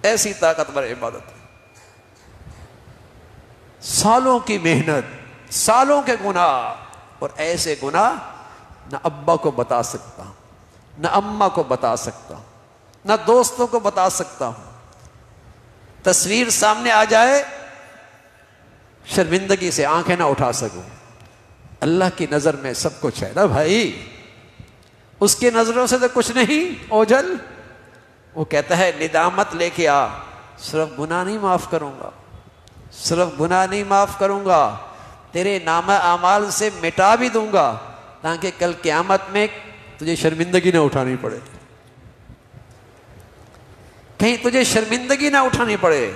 ایسی طاقتور عبادت ہے، سالوں کی محنت، سالوں کے گناہ، اور ایسے گناہ نہ ابا کو بتا سکتا ہوں، نہ اماں کو بتا سکتا ہوں، نہ دوستوں کو بتا سکتا ہوں۔ تصویر سامنے آ جائے شرمندگی سے آنکھیں نہ اٹھا سکوں۔ اللہ کی نظر میں سب کچھ ہے نا بھائی، اس کی نظروں سے تو کچھ نہیں اوجھل۔ وہ کہتا ہے ندامت لے کے آ، صرف گناہ نہیں معاف کروں گا، صرف گناہ نہیں معاف کروں گا، تیرے نامہ اعمال سے مٹا بھی دوں گا، تاکہ کل قیامت میں تجھے شرمندگی نہ اٹھانی پڑے، کہیں تجھے شرمندگی نہ اٹھانی پڑے۔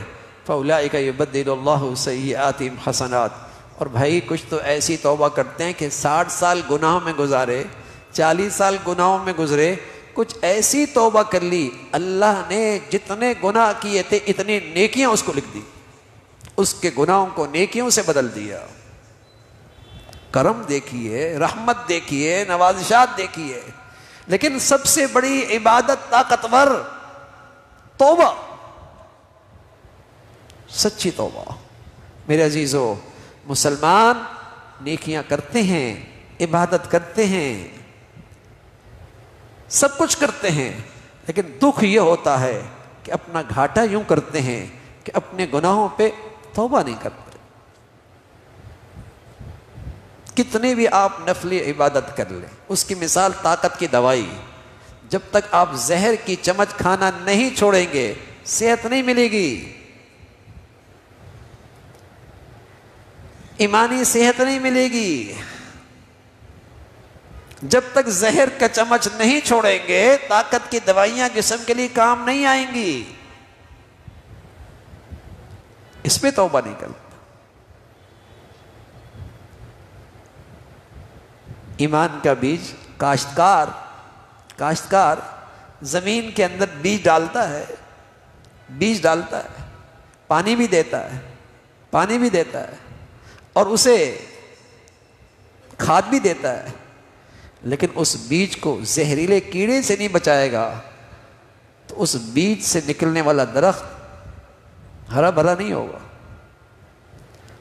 فَأُولَٰئِكَ يُبَدِّلُ اللَّهُ سَيِّئَاتِهِمْ حَسَنَاتٍ۔ اور بھائی کچھ تو ایسی توبہ کرتے ہیں کہ 60 سال گناہوں میں گزارے، 40 سال گناہوں میں گزرے، کچھ ایسی توبہ کر لی اللہ نے جتنے گناہ کیے تھے اتنی نیکیاں اس کو لکھ دی، اس کے گناہوں کو نیکیوں سے بدل دیا۔ کرم دیکھیے، رحمت دیکھیے، نوازشات دیکھیے، لیکن سب سے بڑی عبادت طاقتور توبہ، سچی توبہ۔ میرے عزیزو، مسلمان نیکیاں کرتے ہیں، عبادت کرتے ہیں، سب کچھ کرتے ہیں، لیکن دکھ یہ ہوتا ہے کہ اپنا گھاٹا یوں کرتے ہیں کہ اپنے گناہوں پہ توبہ نہیں کرتے۔ کتنی بھی آپ نفلی عبادت کر لیں، اس کی مثال طاقت کی دوائی، جب تک آپ زہر کی چمچ کھانا نہیں چھوڑیں گے صحت نہیں ملے گی، ایمانی صحت نہیں ملے گی۔ جب تک زہر کا چمچ نہیں چھوڑیں گے طاقت کی دوائیاں جسم کے لیے کام نہیں آئیں گی۔ اس پہ توبہ نہیں کرتا۔ ایمان کا بیج کاشتکار زمین کے اندر بیج ڈالتا ہے، بیج ڈالتا ہے، پانی بھی دیتا ہے اور اسے کھاد بھی دیتا ہے، لیکن اس بیج کو زہریلے کیڑے سے نہیں بچائے گا تو اس بیج سے نکلنے والا درخت ہرا بھرا نہیں ہوگا،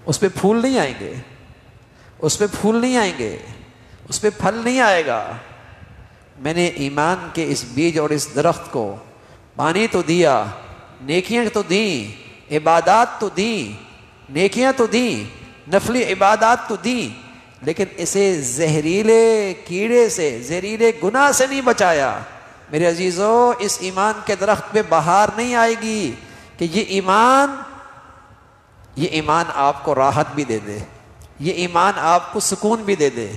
اس پہ پھول نہیں آئیں گے، اس پہ پھل نہیں آئے گا۔ میں نے ایمان کے اس بیج اور اس درخت کو پانی تو دیا، نیکیاں تو دیں، عبادات تو دیں، نیکیاں تو دیں، نفلی عبادات تو دیں، لیکن اسے زہریلے کیڑے سے، زہریلے گناہ سے نہیں بچایا۔ میرے عزیزو، اس ایمان کے درخت پہ بہار نہیں آئے گی کہ یہ ایمان آپ کو راحت بھی دے دے، یہ ایمان آپ کو سکون بھی دے دے،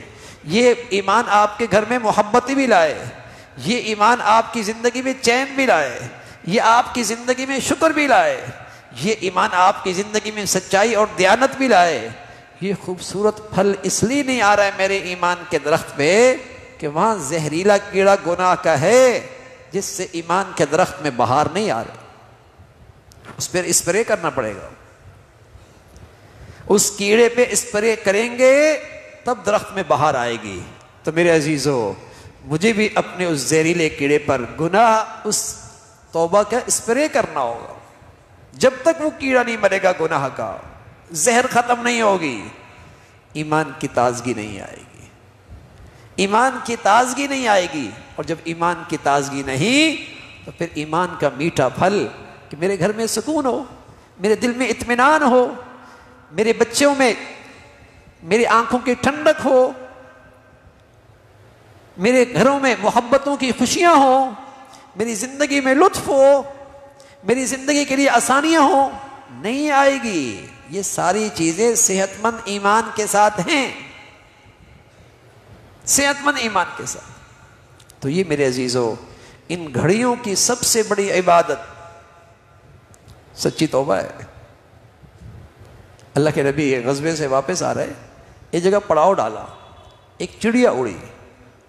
یہ ایمان آپ کے گھر میں محبت بھی لائے، یہ ایمان آپ کی زندگی میں چین بھی لائے، یہ آپ کی زندگی میں شکر بھی لائے، یہ ایمان آپ کی زندگی میں سچائی اور دیانت بھی لائے۔ یہ خوبصورت پھل اس لیے نہیں آ رہا ہے میرے ایمان کے درخت پہ کہ وہاں زہریلا کیڑا گناہ کا ہے جس سے ایمان کے درخت میں بہار نہیں آ رہی، اس پر اسپرے کرنا پڑے گا، اس کیڑے پہ اسپرے کریں گے تب درخت میں بہار آئے گی۔ تو میرے عزیزو، مجھے بھی اپنے اس زہریلے کیڑے پر گناہ، اس توبہ کا اسپرے کرنا ہوگا۔ جب تک وہ کیڑا نہیں مرے گا گناہ کا، زہر ختم نہیں ہوگی، ایمان کی تازگی نہیں آئے گی، ایمان کی تازگی نہیں آئے گی۔ اور جب ایمان کی تازگی نہیں تو پھر ایمان کا میٹھا پھل کہ میرے گھر میں سکون ہو، میرے دل میں اطمینان ہو، میرے بچوں میں میری آنکھوں کی ٹھنڈک ہو، میرے گھروں میں محبتوں کی خوشیاں ہوں، میری زندگی میں لطف ہو، میری زندگی کے لیے آسانیاں ہوں، نہیں آئے گی۔ یہ ساری چیزیں صحت مند ایمان کے ساتھ ہیں، صحت مند ایمان کے ساتھ۔ تو یہ میرے عزیزو، ان گھڑیوں کی سب سے بڑی عبادت سچی توبہ ہے۔ اللہ کے نبی غزوے سے واپس آ رہے، ایک جگہ پڑاؤ ڈالا، ایک چڑیا اڑی،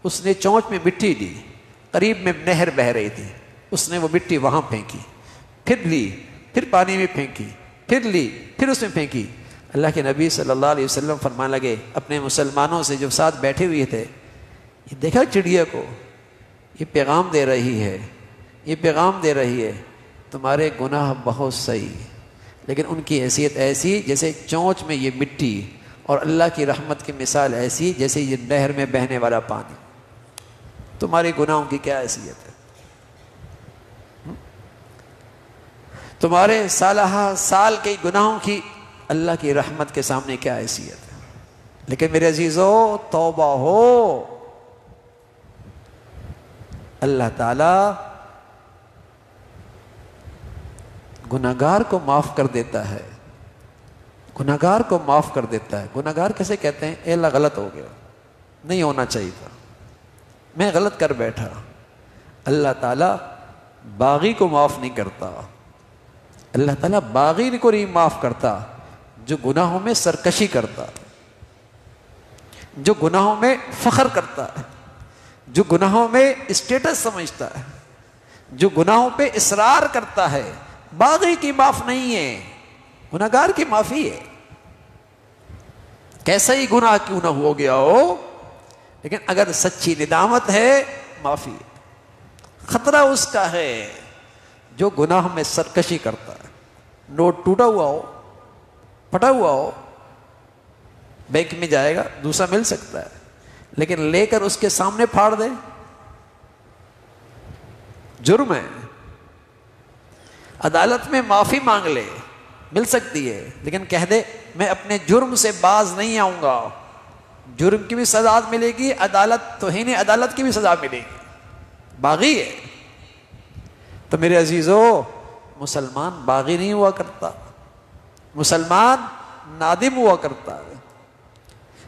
اس نے چونچ میں مٹی دی، قریب میں نہر بہہ رہی تھی، اس نے وہ مٹی وہاں پھینکی، پھر لی، پھر پانی میں پھینکی، پھر لی، پھر اس میں پھینکی۔ اللہ کے نبی صلی اللہ علیہ وسلم فرمانے لگے اپنے مسلمانوں سے جو ساتھ بیٹھے ہوئے تھے، یہ دیکھا چڑیا کو، یہ پیغام دے رہی ہے، یہ پیغام دے رہی ہے تمہارے گناہ بہت صحیح، لیکن ان کی حیثیت ایسی جیسے چونچ میں یہ مٹی، اور اللہ کی رحمت کی مثال ایسی جیسے یہ نہر میں بہنے والا پانی۔ تمہارے گناہوں کی کیا حیثیت ہے؟ تمہارے سالہ سال کے گناہوں کی اللہ کی رحمت کے سامنے کیا حیثیت ہے؟ لیکن میرے عزیزو توبہ ہو، اللہ تعالی گناہگار کو معاف کر دیتا ہے، گناہگار کو معاف کر دیتا ہے۔ گناہگار کیسے کہتے ہیں؟ اے اللہ غلط ہو گیا، نہیں ہونا چاہیے تھا، میں غلط کر بیٹھا۔ اللہ تعالیٰ باغی کو معاف نہیں کرتا، اللہ تعالیٰ باغی کو نہیں معاف کرتا جو گناہوں میں سرکشی کرتا، جو گناہوں میں فخر کرتا ہے، جو گناہوں میں اسٹیٹس سمجھتا ہے، جو گناہوں پہ اصرار کرتا ہے۔ باغی کی معاف نہیں ہے، گناہگار کی معافی ہے، کیسا ہی گناہ کیوں نہ ہو گیا ہو، لیکن اگر سچی ندامت ہے معافی ہے۔ خطرہ اس کا ہے جو گناہ میں سرکشی کرتا ہے۔ نوٹ ٹوٹا ہوا ہو، پھٹا ہوا ہو، بینک میں جائے گا دوسرا مل سکتا ہے، لیکن لے کر اس کے سامنے پھاڑ دے، جرم ہے۔ عدالت میں معافی مانگ لے، مل سکتی ہے، لیکن کہہ دے میں اپنے جرم سے باز نہیں آؤں گا، جرم کی بھی سزا ملے گی، عدالت توہین عدالت کی بھی سزا ملے گی، باغی ہے۔ تو میرے عزیزو مسلمان باغی نہیں ہوا کرتا، مسلمان نادم ہوا کرتا ہے،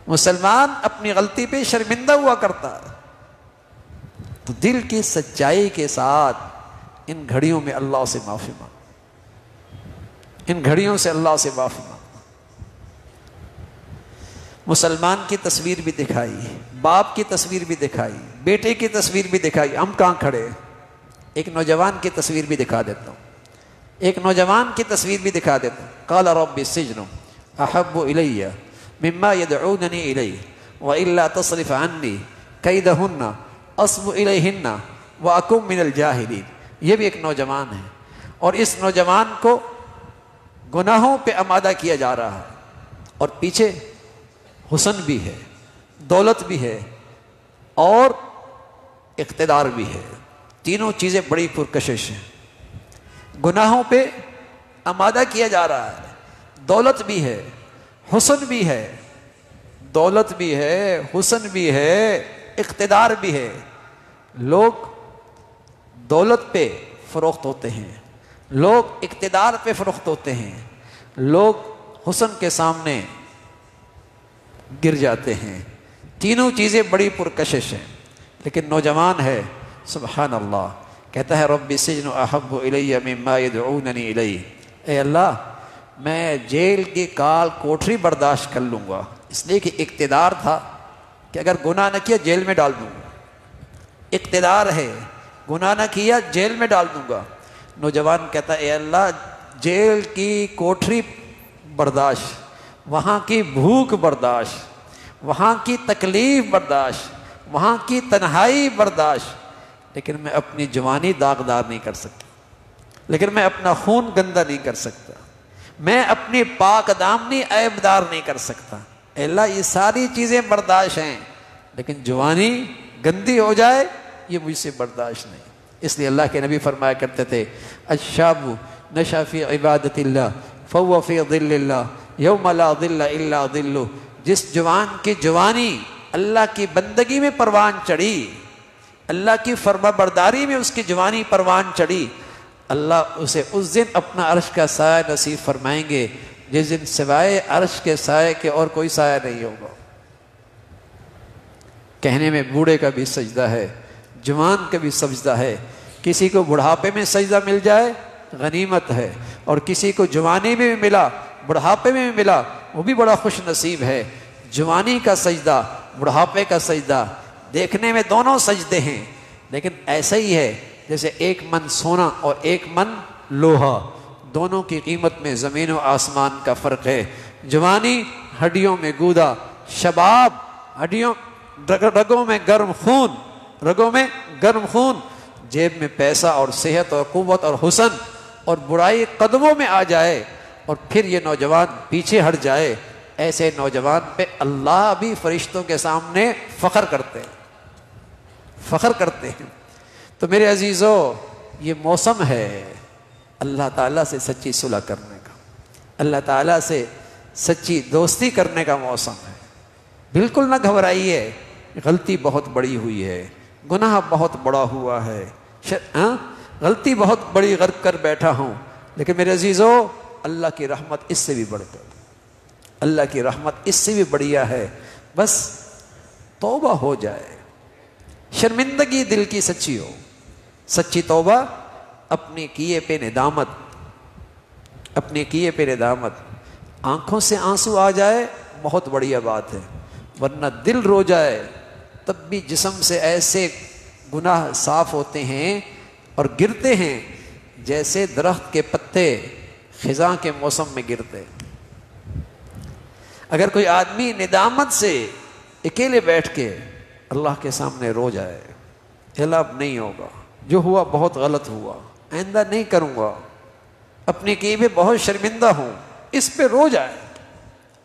مسلمان اپنی غلطی پہ شرمندہ ہوا کرتا ہے۔ تو دل کی سچائی کے ساتھ ان گھڑیوں میں اللہ سے معافی مانگ، ان گھڑیوں سے اللہ سے معافی مانگ۔ مسلمان کی تصویر بھی دکھائی، باپ کی تصویر بھی دکھائی، بیٹے کی تصویر بھی دکھائی، ہم کہاں کھڑے؟ ایک نوجوان کی تصویر بھی دکھا دیتا ہوں، ایک نوجوان کی تصویر بھی دکھا دیتا ہوں۔ قال رب السجن احب الی مما يدعوننی الیہ والا تصرف عنی کیدہن اصب الیہن واکن من الجاہلین۔ یہ بھی ایک نوجوان ہے، اور اس نوجوان کو گناہوں پہ آمادہ کیا جا رہا ہے، اور پیچھے حسن بھی ہے، دولت بھی ہے، اور اقتدار بھی ہے، تینوں چیزیں بڑی پرکشش ہیں۔ گناہوں پہ آمادہ کیا جا رہا ہے، دولت بھی ہے، حسن بھی ہے، دولت بھی ہے، حسن بھی ہے، اقتدار بھی ہے۔ لوگ دولت پہ فروخت ہوتے ہیں، لوگ اقتدار پہ فروخت ہوتے ہیں، لوگ حسن کے سامنے گر جاتے ہیں۔ تینوں چیزیں بڑی پرکشش ہیں، لیکن نوجوان ہے سبحان اللہ، کہتا ہے رب السجن احب الی مما یدعوننی الیہ، اے اللہ میں جیل کی کال کوٹری برداشت کر لوں گا، اس لیے کہ اقتدار تھا کہ اگر گناہ نہ کیا جیل میں ڈال دوں گا، اقتدار ہے، گناہ نہ کیا جیل میں ڈال دوں گا۔ نوجوان کہتا ہے اے اللہ جیل کی کوٹری برداشت، وہاں کی بھوک برداشت، وہاں کی تکلیف برداشت، وہاں کی تنہائی برداشت، لیکن میں اپنی جوانی داغدار نہیں کر سکتا، لیکن میں اپنا خون گندا نہیں کر سکتا، میں اپنی پاک دامنی عیبدار نہیں کر سکتا۔ اے اللہ یہ ساری چیزیں برداشت ہیں، لیکن جوانی گندی ہو جائے یہ مجھ سے برداشت نہیں۔ اس لیے اللہ کے نبی فرمایا کرتے تھے الشاب نشا فی عبادت اللہ فهو فی ظل اللہ یوم لا ظل الا ظلہ، جس جوان کی جوانی اللہ کی بندگی میں پروان چڑھی، اللہ کی فرما برداری میں اس کی جوانی پروان چڑھی، اللہ اسے اس دن اپنا عرش کا سایہ نصیب فرمائیں گے، جس دن سوائے عرش کے سایہ کے اور کوئی سایہ نہیں ہوگا۔ کہنے میں بوڑھے کا بھی سجدہ ہے، جوان کا بھی سجدہ ہے، کسی کو بڑھاپے میں سجدہ مل جائے غنیمت ہے، اور کسی کو جوانی میں بھی ملا بڑھاپے میں بھی ملا وہ بھی بڑا خوش نصیب ہے۔ جوانی کا سجدہ، بڑھاپے کا سجدہ، دیکھنے میں دونوں سجدے ہیں، لیکن ایسا ہی ہے جیسے ایک من سونا اور ایک من لوہا، دونوں کی قیمت میں زمین و آسمان کا فرق ہے۔ جوانی ہڈیوں میں گودا، شباب ہڈیوں رگوں میں گرم خون، رگوں میں گرم خون، جیب میں پیسہ اور صحت اور قوت اور حسن، اور برائی قدموں میں آ جائے اور پھر یہ نوجوان پیچھے ہٹ جائے، ایسے نوجوان پہ اللہ بھی فرشتوں کے سامنے فخر کرتے ہیں، فخر کرتے ہیں۔ تو میرے عزیزو، یہ موسم ہے اللہ تعالیٰ سے سچی صلح کرنے کا، اللہ تعالیٰ سے سچی دوستی کرنے کا موسم ہے۔ بالکل نہ گھبرائیے، غلطی بہت بڑی ہوئی ہے، گناہ بہت بڑا ہوا ہے، غلطی بہت بڑی غرق کر بیٹھا ہوں، لیکن میرے عزیزو اللہ کی رحمت اس سے بھی بڑھ کر، اللہ کی رحمت اس سے بھی بڑھیا ہے۔ بس توبہ ہو جائے، شرمندگی دل کی سچی ہو، سچی توبہ، اپنے کیے پہ ندامت، اپنے کیے پہ ندامت، آنکھوں سے آنسو آ جائے بہت بڑھیا بات ہے، ورنہ دل رو جائے تب بھی جسم سے ایسے گناہ صاف ہوتے ہیں اور گرتے ہیں جیسے درخت کے پتے خزاں کے موسم میں گرتے۔ اگر کوئی آدمی ندامت سے اکیلے بیٹھ کے اللہ کے سامنے رو جائے، اللہ اب نہیں ہوگا، جو ہوا بہت غلط ہوا، آئندہ نہیں کروں گا، اپنے کیے بھی بہت شرمندہ ہوں، اس پہ رو جائے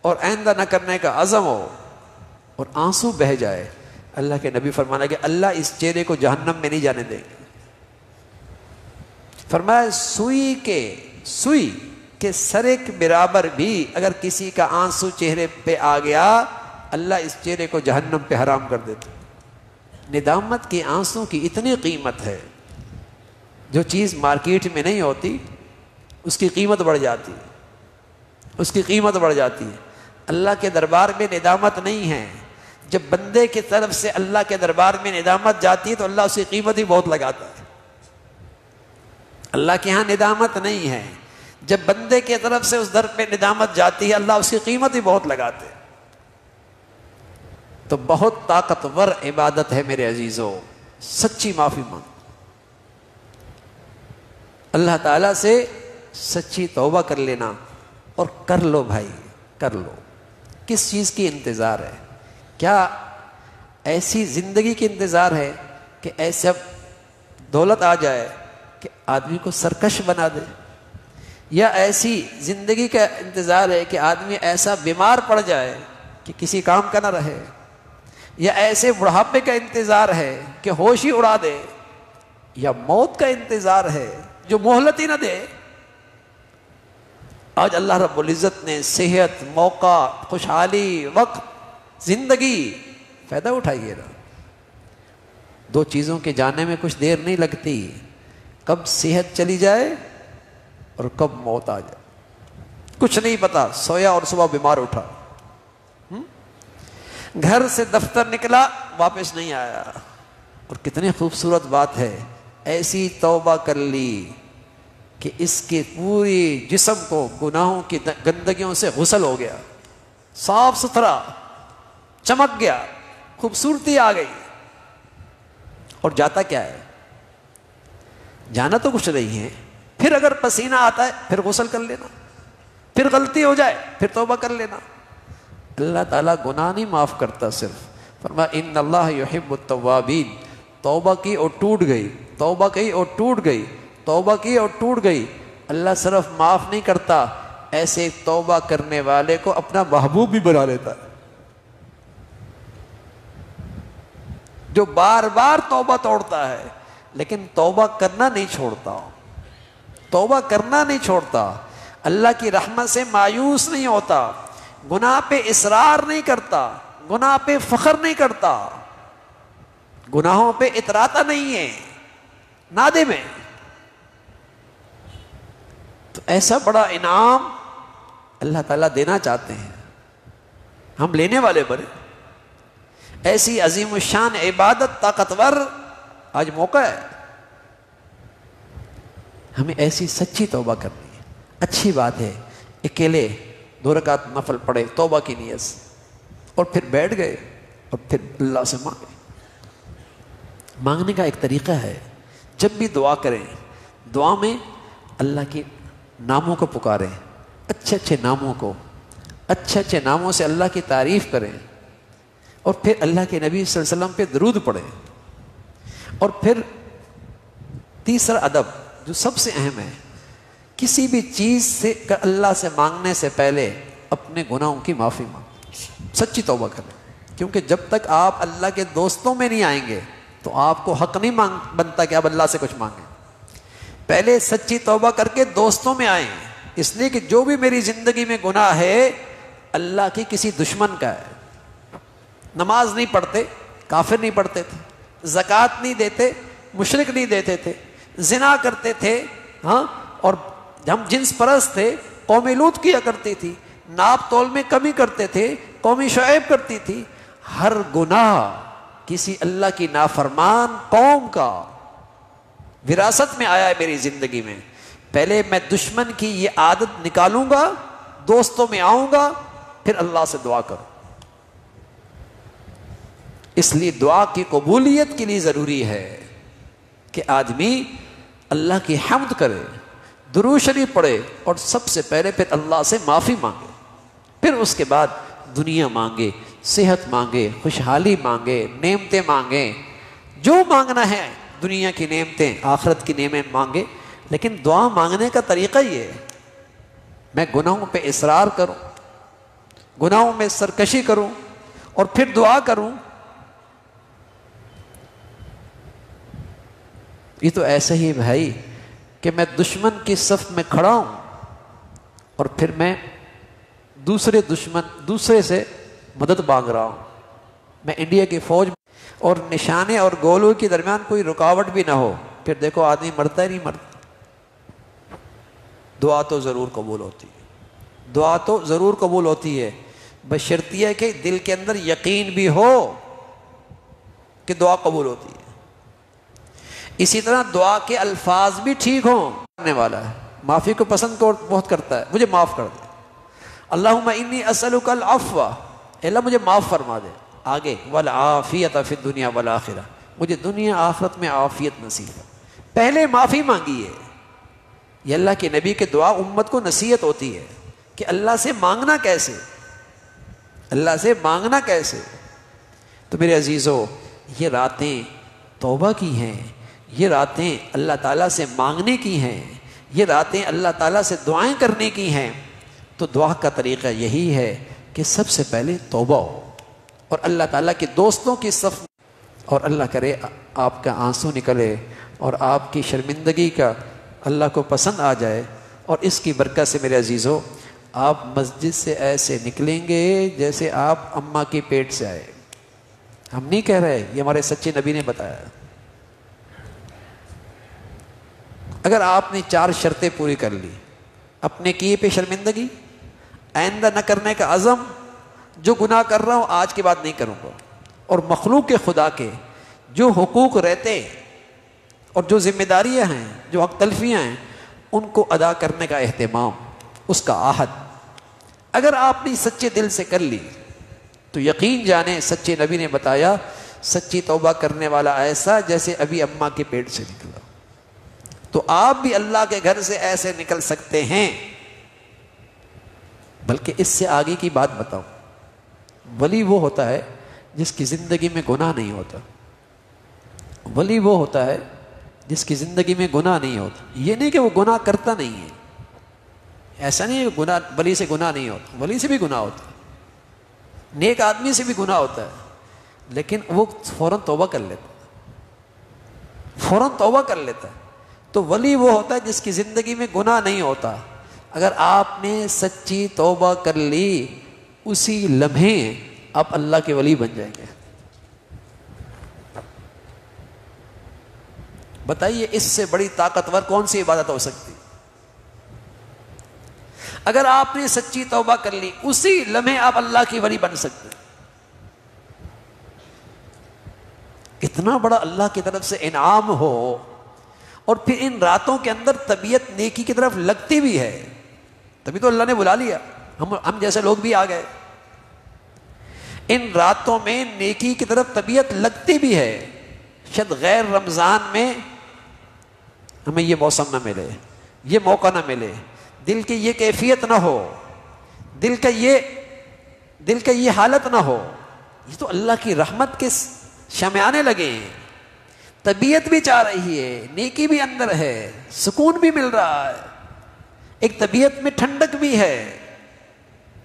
اور آئندہ نہ کرنے کا عزم ہو اور آنسو بہہ جائے، اللہ کے نبی فرمانا کہ اللہ اس چہرے کو جہنم میں نہیں جانے دیں گے۔ فرمایا سوئی کے سرے کے برابر بھی اگر کسی کا آنسو چہرے پہ آ گیا، اللہ اس چہرے کو جہنم پہ حرام کر دیتا۔ ندامت کے آنسو کی اتنی قیمت ہے، جو چیز مارکیٹ میں نہیں ہوتی اس کی قیمت بڑھ جاتی ہے، اس کی قیمت بڑھ جاتی ہے۔ اللہ کے دربار میں ندامت نہیں ہے، جب بندے کی طرف سے اللہ کے دربار میں ندامت جاتی ہے تو اللہ اس کی قیمت ہی بہت لگاتا ہے۔ اللہ کے ہاں ندامت نہیں ہے، جب بندے کی طرف سے اس در پہ ندامت جاتی ہے اللہ اس کی قیمت ہی بہت لگاتے ہیں۔ تو بہت طاقتور عبادت ہے میرے عزیزو، سچی معافی مانگ، اللہ تعالیٰ سے سچی توبہ کر لینا، اور کر لو بھائی، کر لو۔ کس چیز کی انتظار ہے؟ کیا ایسی زندگی کی انتظار ہے کہ ایسا دولت آ جائے کہ آدمی کو سرکش بنا دے، یا ایسی زندگی کا انتظار ہے کہ آدمی ایسا بیمار پڑ جائے کہ کسی کام کا نہ رہے، یا ایسے بڑھاپے کا انتظار ہے کہ ہوش ہی اڑا دے، یا موت کا انتظار ہے جو مہلت ہی نہ دے؟ آج اللہ رب العزت نے صحت، موقع، خوشحالی، وقت، زندگی، فائدہ اٹھائیے نا۔ دو چیزوں کے جانے میں کچھ دیر نہیں لگتی، کب صحت چلی جائے اور کب موت آ جائے، کچھ نہیں پتا، سویا اور صبح بیمار اٹھا، گھر سے دفتر نکلا واپس نہیں آیا۔ اور کتنی خوبصورت بات ہے، ایسی توبہ کر لی کہ اس کے پوری جسم کو گناہوں کی گندگیوں سے غسل ہو گیا، صاف ستھرا چمک گیا، خوبصورتی آ گئی۔ اور جاتا کیا ہے؟ جانا تو کچھ نہیں ہے، پھر اگر پسینہ آتا ہے پھر غسل کر لینا، پھر غلطی ہو جائے پھر توبہ کر لینا۔ اللہ تعالیٰ گناہ نہیں معاف کرتا، صرف فرمایا ان اللہ یحب التوابین، توبہ کی اور ٹوٹ گئی، توبہ کی اور ٹوٹ گئی، توبہ کی اور ٹوٹ گئی، اللہ صرف معاف نہیں کرتا، ایسے توبہ کرنے والے کو اپنا محبوب بھی بنا لیتا ہے، جو بار بار توبہ توڑتا ہے لیکن توبہ کرنا نہیں چھوڑتا، توبہ کرنا نہیں چھوڑتا، اللہ کی رحمت سے مایوس نہیں ہوتا، گناہ پہ اصرار نہیں کرتا، گناہ پہ فخر نہیں کرتا، گناہوں پہ اتراتا نہیں ہے، نادم ہے۔ تو ایسا بڑا انعام اللہ تعالیٰ دینا چاہتے ہیں، ہم لینے والے بنے۔ ایسی عظیم الشان عبادت طاقتور آج موقع ہے، ہمیں ایسی سچی توبہ کرنی ہے۔ اچھی بات ہے اکیلے 2 رکعت نفل پڑھے توبہ کی نیت سے، اور پھر بیٹھ گئے اور پھر اللہ سے مانگے۔ مانگنے کا ایک طریقہ ہے، جب بھی دعا کریں دعا میں اللہ کے ناموں کو پکاریں، اچھے اچھے ناموں کو، اچھے اچھے ناموں سے اللہ کی تعریف کریں، اور پھر اللہ کے نبی صلی اللہ علیہ وسلم پہ درود پڑھیں۔ اور پھر تیسرا ادب جو سب سے اہم ہے، کسی بھی چیز سے اللہ سے مانگنے سے پہلے اپنے گناہوں کی معافی مانگیں، سچی توبہ کریں، کیونکہ جب تک آپ اللہ کے دوستوں میں نہیں آئیں گے تو آپ کو حق نہیں بنتا کہ آپ اللہ سے کچھ مانگیں۔ پہلے سچی توبہ کر کے دوستوں میں آئیں، اس لیے کہ جو بھی میری زندگی میں گناہ ہے اللہ کی کسی دشمن کا ہے۔ نماز نہیں پڑھتے، کافر نہیں پڑھتے تھے، زکوٰۃ نہیں دیتے، مشرک نہیں دیتے تھے، زنا کرتے تھے، ہاں، اور ہم جنس پرست تھے، قوم لوط کیا کرتی تھی، ناپ تول میں کمی کرتے تھے، قوم شعیب کرتی تھی۔ ہر گناہ کسی اللہ کی نافرمان قوم کا وراثت میں آیا ہے میری زندگی میں۔ پہلے میں دشمن کی یہ عادت نکالوں گا، دوستوں میں آؤں گا، پھر اللہ سے دعا کروں۔ اس لیے دعا کی قبولیت کے لیے ضروری ہے کہ آدمی اللہ کی حمد کرے، درود شریف پڑھے، اور سب سے پہلے پھر اللہ سے معافی مانگے، پھر اس کے بعد دنیا مانگے، صحت مانگے، خوشحالی مانگے، نعمتیں مانگے، جو مانگنا ہے، دنیا کی نعمتیں، آخرت کی نعمتیں مانگے۔ لیکن دعا مانگنے کا طریقہ یہ ہے، میں گناہوں پہ اصرار کروں، گناہوں میں سرکشی کروں، اور پھر دعا کروں۔ یہ تو ایسا ہی بھائی کہ میں دشمن کی صف میں کھڑا ہوں اور پھر میں دوسرے سے مدد مانگ رہا ہوں۔ میں انڈیا کی فوج اور نشانے اور گولوں کے درمیان کوئی رکاوٹ بھی نہ ہو، پھر دیکھو آدمی مرتا ہی نہیں مرتا۔ دعا تو ضرور قبول ہوتی ہے، دعا تو ضرور قبول ہوتی ہے، بشرطیہ کہ دل کے اندر یقین بھی ہو کہ دعا قبول ہوتی ہے۔ اسی طرح دعا کے الفاظ بھی ٹھیک ہوں۔ کرنے والا ہے، معافی کو پسند بہت کرتا ہے، مجھے معاف کر دے، اللہم انی اسألک العفو، اللہ مجھے معاف فرما دے۔ آگے والعافیۃ فی الدنیا والآخرہ، مجھے دنیا آخرت میں عافیت نصیب ہے۔ پہلے معافی مانگی ہے۔ یہ اللہ کے نبی کے دعا امت کو نصیحت ہوتی ہے کہ اللہ سے مانگنا کیسے، اللہ سے مانگنا کیسے۔ تو میرے عزیزو، یہ راتیں توبہ کی ہیں، یہ راتیں اللہ تعالیٰ سے مانگنے کی ہیں، یہ راتیں اللہ تعالیٰ سے دعائیں کرنے کی ہیں۔ تو دعا کا طریقہ یہی ہے کہ سب سے پہلے توبہ ہو اور اللہ تعالیٰ کے دوستوں کی صف، اور اللہ کرے آپ کا آنسو نکلے اور آپ کی شرمندگی کا اللہ کو پسند آ جائے۔ اور اس کی برکت سے میرے عزیزو، آپ مسجد سے ایسے نکلیں گے جیسے آپ اماں کے پیٹ سے آئے۔ ہم نہیں کہہ رہے، یہ ہمارے سچے نبی نے بتایا۔ اگر آپ نے 4 شرطیں پوری کر لی، اپنے کیے پہ شرمندگی، آئندہ نہ کرنے کا عزم، جو گناہ کر رہا ہوں آج کے بعد نہیں کروں گا، اور مخلوق کے خدا کے جو حقوق رہتے اور جو ذمہ داریاں ہیں، جو حق تلفیاں ہیں، ان کو ادا کرنے کا اہتمام، اس کا عہد اگر آپ نے سچے دل سے کر لی تو یقین جانیں سچے نبی نے بتایا، سچی توبہ کرنے والا ایسا جیسے ابھی اماں کے پیٹ سے نکلا۔ تو آپ بھی اللہ کے گھر سے ایسے نکل سکتے ہیں۔ بلکہ اس سے آگے کی بات بتاؤں، ولی وہ ہوتا ہے جس کی زندگی میں گناہ نہیں ہوتا، ولی وہ ہوتا ہے جس کی زندگی میں گناہ نہیں ہوتا۔ یہ نہیں کہ وہ گناہ کرتا نہیں ہے، ایسا نہیں ہے کہ گناہ ولی سے گناہ نہیں ہوتا، ولی سے بھی گناہ ہوتا ہے، نیک آدمی سے بھی گناہ ہوتا ہے، لیکن وہ فوراً توبہ کر لیتا ہے، فوراً توبہ کر لیتا ہے۔ تو ولی وہ ہوتا ہے جس کی زندگی میں گناہ نہیں ہوتا۔ اگر آپ نے سچی توبہ کر لی، اسی لمحے آپ اللہ کے ولی بن جائیں گے۔ بتائیے اس سے بڑی طاقتور کون سی عبادت ہو سکتی؟ اگر آپ نے سچی توبہ کر لی، اسی لمحے آپ اللہ کی ولی بن سکتے ہیں۔ اتنا بڑا اللہ کی طرف سے انعام ہو، اور پھر ان راتوں کے اندر طبیعت نیکی کی طرف لگتی بھی ہے، تبھی تو اللہ نے بلا لیا، ہم جیسے لوگ بھی آ گئے۔ ان راتوں میں نیکی کی طرف طبیعت لگتی بھی ہے۔ شاید غیر رمضان میں ہمیں یہ موسم نہ ملے، یہ موقع نہ ملے، دل کی یہ کیفیت نہ ہو، دل کا یہ حالت نہ ہو۔ یہ تو اللہ کی رحمت کے شمعانے لگے ہیں، طبیعت بھی چاہ رہی ہے، نیکی بھی اندر ہے، سکون بھی مل رہا ہے، ایک طبیعت میں ٹھنڈک بھی ہے،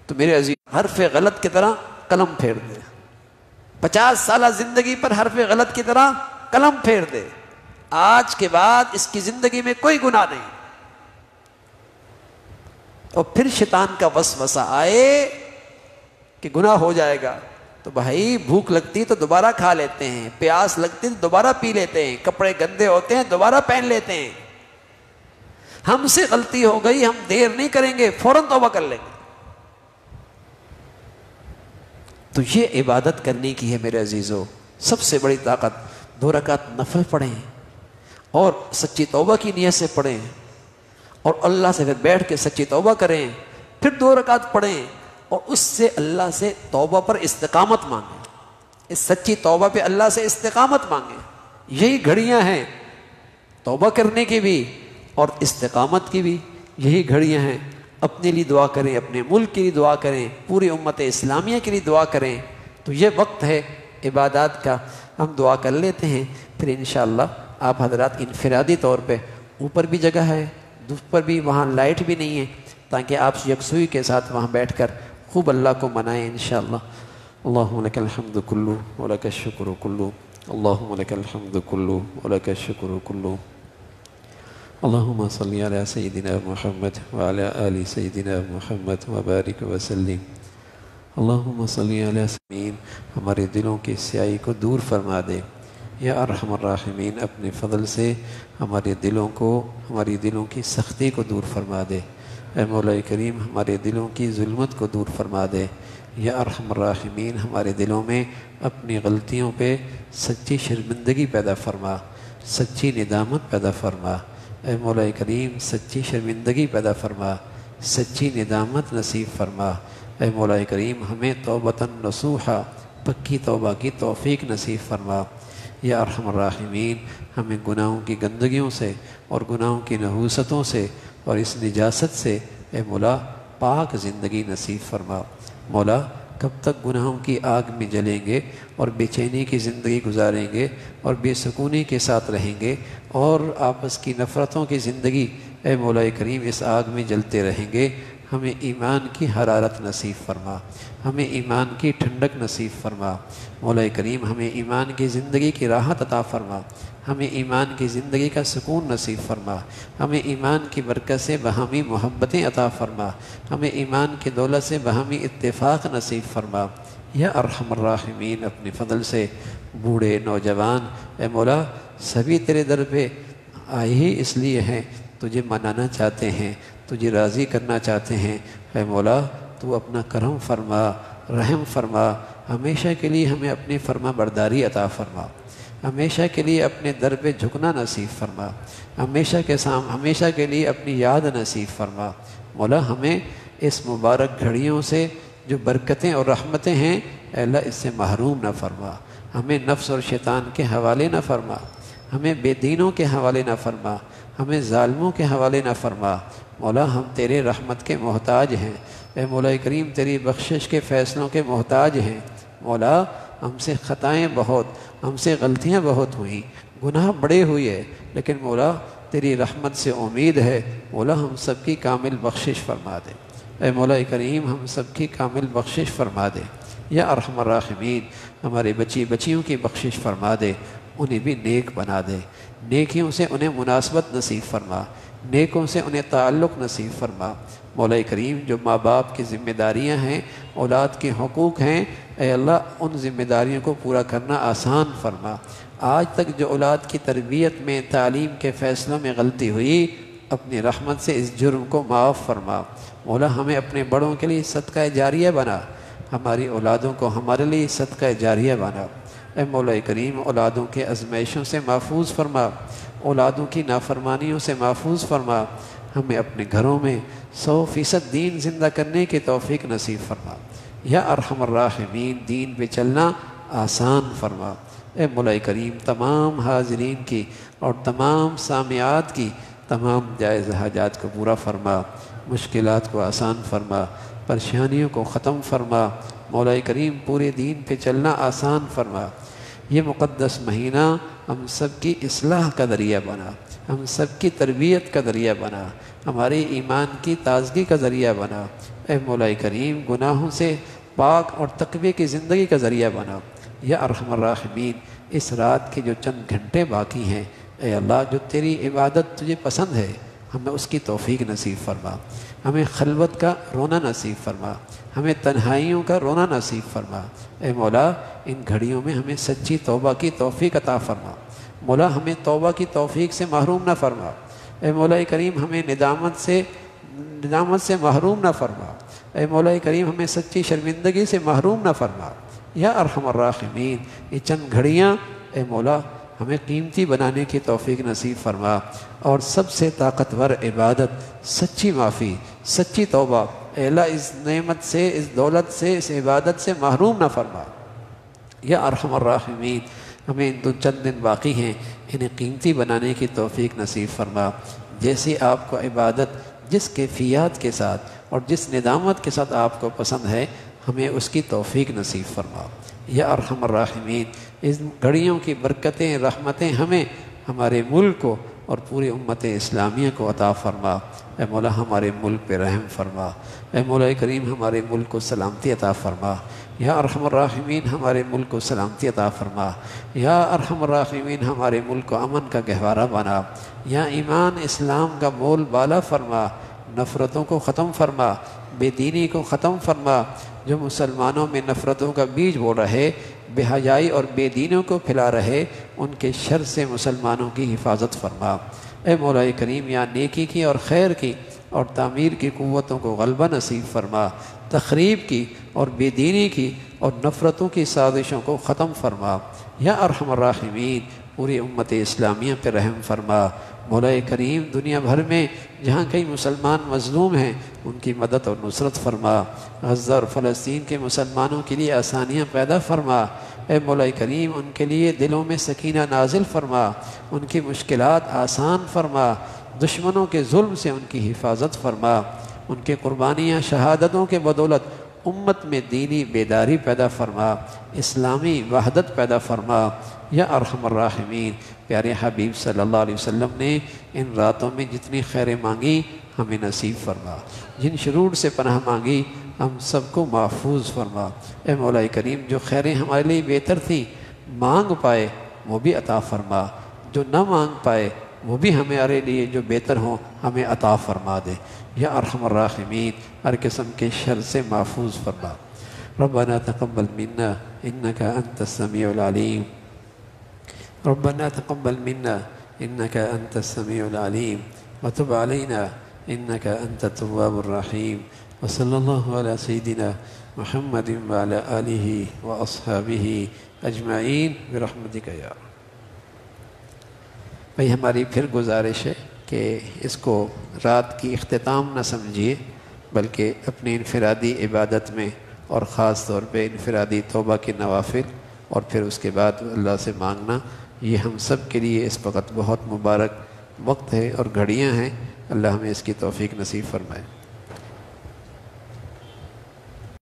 تو میرے عزیز حرف غلط کی طرح قلم پھیر دے، 50 سالہ زندگی پر حرف غلط کی طرح قلم پھیر دے، آج کے بعد اس کی زندگی میں کوئی گناہ نہیں۔ اور پھر شیطان کا وسوسہ آئے کہ گناہ ہو جائے گا، تو بھائی بھوک لگتی تو دوبارہ کھا لیتے ہیں، پیاس لگتی تو دوبارہ پی لیتے ہیں، کپڑے گندے ہوتے ہیں دوبارہ پہن لیتے ہیں، ہم سے غلطی ہو گئی، ہم دیر نہیں کریں گے، فوراً توبہ کر لیں گے۔ تو یہ عبادت کرنے کی ہے میرے عزیزو سب سے بڑی طاقت۔ 2 رکعت نفل پڑھیں اور سچی توبہ کی نیت سے پڑھیں، اور اللہ سے پھر بیٹھ کے سچی توبہ کریں، پھر 2 رکعت پڑھیں اور اس سے اللہ سے توبہ پر استقامت مانگیں، اس سچی توبہ پہ اللہ سے استقامت مانگیں۔ یہی گھڑیاں ہیں توبہ کرنے کی بھی اور استقامت کی بھی، یہی گھڑیاں ہیں۔ اپنے لیے دعا کریں، اپنے ملک کے لیے دعا کریں، پوری امت اسلامیہ کے لیے دعا کریں۔ تو یہ وقت ہے عبادات کا، ہم دعا کر لیتے ہیں، پھر انشاءاللہ آپ حضرات انفرادی طور پہ، اوپر بھی جگہ ہے، اوپر بھی وہاں لائٹ بھی نہیں ہے، تاکہ آپ یکسوئی کے ساتھ وہاں بیٹھ کر خوب اللہ کو منائیں انشاءاللہ۔ اللہم لک الحمد کلو ولک الشکر کلو، اللہم لک الحمد کلو ولک الشکر کلو، اللہم صلی علی سیدنا محمد وعلی آل سیدنا محمد وبارک وسلم۔ اللہم صلی علی سیدنا، ہمارے دلوں کی سیاہی کو دور فرما دے یا ارحم الراحمین، اپنے فضل سے ہمارے ہماری دلوں کی سختی کو دور فرما دے، اے مولا کریم ہمارے دلوں کی ظلمت کو دور فرما دے یا ارحم الراحمین، ہمارے دلوں میں اپنی غلطیوں پہ سچی شرمندگی پیدا فرما، سچی ندامت پیدا فرما، اے مولا کریم سچی شرمندگی پیدا فرما، سچی ندامت نصیب فرما، اے مولا کریم ہمیں توبۃ نصوحا، پکی توبہ کی توفیق نصیب فرما یا ارحم الراحمین، ہمیں گناہوں کی گندگیوں سے اور گناہوں کی نحوستوں سے اور اس نجاست سے اے مولا پاک زندگی نصیب فرما۔ مولا کب تک گناہوں کی آگ میں جلیں گے اور بے چینی کی زندگی گزاریں گے اور بے سکونی کے ساتھ رہیں گے اور آپس کی نفرتوں کی زندگی، اے مولا کریم اس آگ میں جلتے رہیں گے۔ ہمیں ایمان کی حرارت نصیب فرما، ہمیں ایمان کی ٹھنڈک نصیب فرما، مولا کریم ہمیں ایمان کی زندگی کی راحت عطا فرما، ہمیں ایمان کی زندگی کا سکون نصیب فرما، ہمیں ایمان کی برکت سے باہمی محبتیں عطا فرما، ہمیں ایمان کی دولت سے باہمی اتفاق نصیب فرما یا ارحم الراحمین، اپنے فضل سے بوڑھے نوجوان اے مولا سبھی تیرے در پہ آئے ہی اس لیے ہیں، تجھے منانا چاہتے ہیں، تجھے راضی کرنا چاہتے ہیں، اے مولا تو اپنا کرم فرما، رحم فرما، ہمیشہ کے لیے ہمیں اپنی فرما برداری عطا فرما، ہمیشہ کے لیے اپنے در پہ جھکنا نصیب فرما، ہمیشہ کے لیے اپنی یاد نصیب فرما۔ مولا ہمیں اس مبارک گھڑیوں سے جو برکتیں اور رحمتیں ہیں اے اللہ اس سے محروم نہ فرما، ہمیں نفس اور شیطان کے حوالے نہ فرما، ہمیں بے دینوں کے حوالے نہ فرما، ہمیں ظالموں کے حوالے نہ فرما۔ مولا ہم تیرے رحمت کے محتاج ہیں، اے مولا کریم تیری بخشش کے فیصلوں کے محتاج ہیں۔ مولا ہم سے خطائیں بہت، ہم سے غلطیاں بہت ہوئیں، گناہ بڑے ہوئے، لیکن مولا تیری رحمت سے امید ہے، مولا ہم سب کی کامل بخشش فرما دے، اے مولا کریم ہم سب کی کامل بخشش فرما دے یا ارحم الراحمین، ہمارے بچیوں کی بخشش فرما دے، انہیں بھی نیک بنا دے، نیکیوں سے انہیں مناسبت نصیب فرما، نیکوں سے انہیں تعلق نصیب فرما۔ مولا کریم جو ماں باپ کی ذمہ داریاں ہیں، اولاد کے حقوق ہیں، اے اللہ ان ذمہ داریوں کو پورا کرنا آسان فرما۔ آج تک جو اولاد کی تربیت میں، تعلیم کے فیصلوں میں غلطی ہوئی، اپنی رحمت سے اس جرم کو معاف فرما۔ مولا ہمیں اپنے بڑوں کے لیے صدقہ جاریہ بنا، ہماری اولادوں کو ہمارے لیے صدقہ جاریہ بنا۔ اے مولا کریم اولادوں کے آزمائشوں سے محفوظ فرما، اولادوں کی نافرمانیوں سے محفوظ فرما، ہمیں اپنے گھروں میں 100% دین زندہ کرنے کی توفیق نصیب فرما یا ارحم الراحمین، دین پہ چلنا آسان فرما۔ اے مولا کریم تمام حاضرین کی اور تمام سامعات کی تمام جائز حاجات کو پورا فرما، مشکلات کو آسان فرما، پریشانیوں کو ختم فرما۔ مولا کریم پورے دین پہ چلنا آسان فرما یہ مقدس مہینہ ہم سب کی اصلاح کا ذریعہ بنا، ہم سب کی تربیت کا ذریعہ بنا، ہماری ایمان کی تازگی کا ذریعہ بنا۔ اے مولا کریم گناہوں سے پاک اور تقوی کی زندگی کا ذریعہ بنا۔ یا ارحم الراحمین اس رات کے جو چند گھنٹے باقی ہیں، اے اللہ جو تیری عبادت تجھے پسند ہے ہمیں اس کی توفیق نصیب فرما، ہمیں خلوت کا رونا نصیب فرما، ہمیں تنہائیوں کا رونا نصیب فرما۔ اے مولا ان گھڑیوں میں ہمیں سچی توبہ کی توفیق عطا فرما، مولا ہمیں توبہ کی توفیق سے محروم نہ فرما۔ اے مولا کریم ہمیں ندامت سے محروم نہ فرما۔ اے مولا کریم ہمیں سچی شرمندگی سے محروم نہ فرما۔ یا ارحم الراحمین یہ چند گھڑیاں اے مولا ہمیں قیمتی بنانے کی توفیق نصیب فرما، اور سب سے طاقتور عبادت سچی معافی، سچی توبہ اے اللہ اس نعمت سے، اس دولت سے، اس عبادت سے محروم نہ فرما۔ یا ارحم الراحمین ہمیں ان دو چند دن باقی ہیں انہیں قیمتی بنانے کی توفیق نصیب فرما، جیسی آپ کو عبادت جس کیفیات کے ساتھ اور جس ندامت کے ساتھ آپ کو پسند ہے ہمیں اس کی توفیق نصیب فرما۔ یا ارحم الراحمین اس گھڑیوں کی برکتیں، رحمتیں ہمیں، ہمارے ملک کو اور پوری امت اسلامیہ کو عطا فرما۔ اے مولا ہمارے ملک پہ رحم فرما، اے مولا کریم ہمارے ملک کو سلامتی عطا فرما۔ یا ارحم الراحمین ہمارے ملک کو سلامتی عطا فرما، یا ارحم الراحمین ہمارے ملک کو امن کا گہوارہ بنا، یا ایمان اسلام کا بول بالا فرما، نفرتوں کو ختم فرما، بے دینی کو ختم فرما، جو مسلمانوں میں نفرتوں کا بیج بو رہے، بے حیائی اور بے دینوں کو پھیلا رہے، ان کے شر سے مسلمانوں کی حفاظت فرما۔ اے مولا کریم یا نیکی کی اور خیر کی اور تعمیر کی قوتوں کو غلبہ نصیب فرما، تخریب کی اور بے دینی کی اور نفرتوں کی سازشوں کو ختم فرما۔ یا ارحم الراحمین پوری امت اسلامیہ پہ رحم فرما۔ مولا کریم دنیا بھر میں جہاں کئی مسلمان مظلوم ہیں ان کی مدد اور نصرت فرما، غزہ اور فلسطین کے مسلمانوں کے لیے آسانیاں پیدا فرما۔ اے مولا کریم ان کے لیے دلوں میں سکینہ نازل فرما، ان کی مشکلات آسان فرما، دشمنوں کے ظلم سے ان کی حفاظت فرما، ان کے قربانیاں شہادتوں کے بدولت امت میں دینی بیداری پیدا فرما، اسلامی وحدت پیدا فرما۔ یا ارحم الراحمین پیارے حبیب صلی اللہ علیہ وسلم نے ان راتوں میں جتنی خیریں مانگی ہمیں نصیب فرما، جن شرور سے پناہ مانگی ہم سب کو محفوظ فرما۔ اے مولا کریم جو خیریں ہمارے لیے بہتر تھیں مانگ پائے وہ بھی عطا فرما، جو نہ مانگ پائے وہ بھی ہمارے لیے جو بہتر ہوں ہمیں عطا فرما دے۔ یا ارحم الراحمین ہر قسم کے شر سے محفوظ فرما۔ ربنا تقبل منا انك انت السميع العليم، ربنا تقبل منا انك انت السميع العليم وتب علينا انك انت التواب الرحيم، وصلى الله على سيدنا محمد وعلى آله واصحابه اجمعین برحمتک یا رب۔ بھئی ہماری پھر گزارش ہے کہ اس کو رات کی اختتام نہ سمجھیے بلکہ اپنی انفرادی عبادت میں اور خاص طور پہ انفرادی توبہ کے نوافل اور پھر اس کے بعد اللہ سے مانگنا، یہ ہم سب کے لیے اس وقت بہت مبارک وقت ہے اور گھڑیاں ہیں۔ اللہ ہمیں اس کی توفیق نصیب فرمائے۔